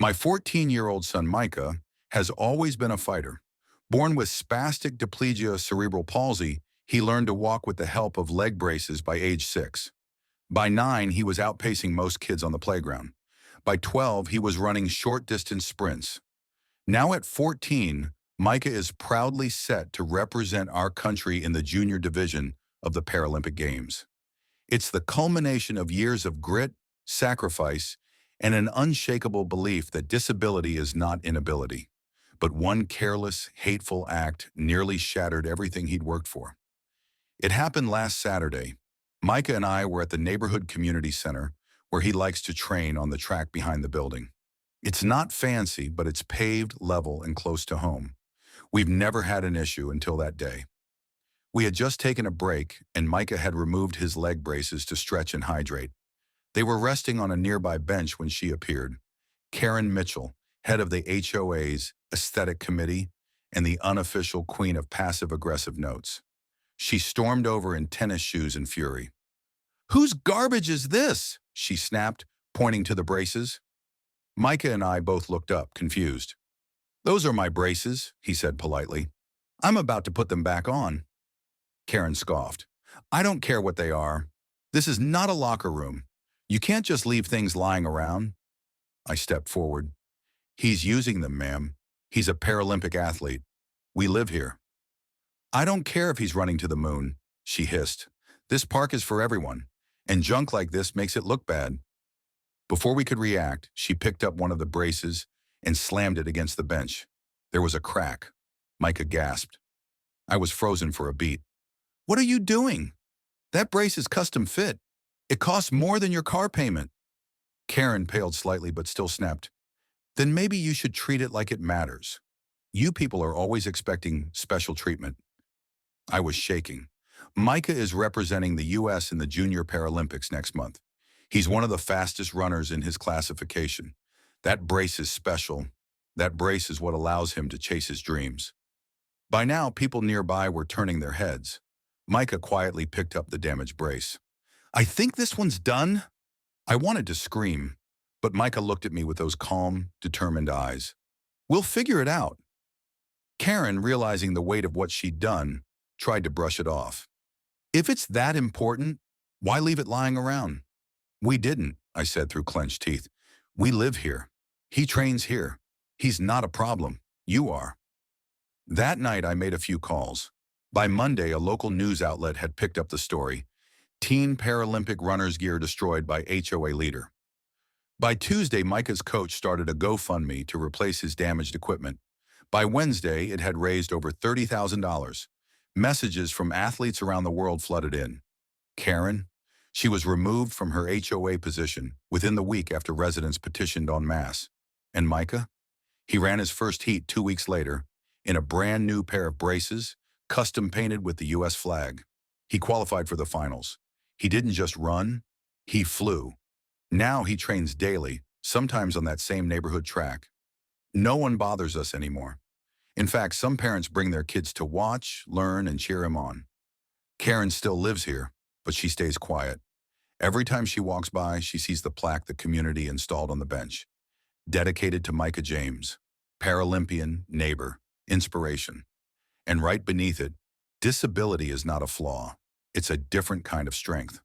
My 14-year-old son Micah has always been a fighter. Born with spastic diplegia cerebral palsy, he learned to walk with the help of leg braces by age 6. By 9, he was outpacing most kids on the playground. By 12, he was running short-distance sprints. Now at 14, Micah is proudly set to represent our country in the junior division of the Paralympic Games. It's the culmination of years of grit, sacrifice, and an unshakable belief that disability is not inability. But one careless, hateful act nearly shattered everything he'd worked for. It happened last Saturday. Micah and I were at the neighborhood community center where he likes to train on the track behind the building. It's not fancy, but it's paved, level, and close to home. We've never had an issue until that day. We had just taken a break, and Micah had removed his leg braces to stretch and hydrate. They were resting on a nearby bench when she appeared. Karen Mitchell, head of the HOA's Aesthetic Committee and the unofficial queen of passive-aggressive notes. She stormed over in tennis shoes in fury. "Whose garbage is this?" she snapped, pointing to the braces. Micah and I both looked up, confused. "Those are my braces," he said politely. "I'm about to put them back on." Karen scoffed. "I don't care what they are. This is not a locker room. You can't just leave things lying around." I stepped forward. "He's using them, ma'am. He's a Paralympic athlete. We live here." "I don't care if he's running to the moon," she hissed. "This park is for everyone, and junk like this makes it look bad." Before we could react, she picked up one of the braces and slammed it against the bench. There was a crack. Micah gasped. I was frozen for a beat. "What are you doing? That brace is custom fit. It costs more than your car payment." Karen paled slightly but still snapped. "Then maybe you should treat it like it matters. You people are always expecting special treatment." I was shaking. Micah is representing the U.S. in the Junior Paralympics next month. He's one of the fastest runners in his classification. That brace is special. That brace is what allows him to chase his dreams. By now, people nearby were turning their heads. Micah quietly picked up the damaged brace. "I think this one's done." I wanted to scream, but Micah looked at me with those calm, determined eyes. "We'll figure it out." Karen, realizing the weight of what she'd done, tried to brush it off. "If it's that important, why leave it lying around?" "We didn't," I said through clenched teeth. "We live here. He trains here. He's not a problem. You are." That night, I made a few calls. By Monday, a local news outlet had picked up the story. Teen Paralympic runner's gear destroyed by HOA leader. By Tuesday, Micah's coach started a GoFundMe to replace his damaged equipment. By Wednesday, it had raised over $30,000. Messages from athletes around the world flooded in. Karen? She was removed from her HOA position within the week after residents petitioned en masse. And Micah? He ran his first heat 2 weeks later in a brand new pair of braces, custom painted with the U.S. flag. He qualified for the finals. He didn't just run, he flew. Now he trains daily, sometimes on that same neighborhood track. No one bothers us anymore. In fact, some parents bring their kids to watch, learn, and cheer him on. Karen still lives here, but she stays quiet. Every time she walks by, she sees the plaque the community installed on the bench. Dedicated to Micah James, Paralympian, neighbor, inspiration. And right beneath it, disability is not a flaw. It's a different kind of strength.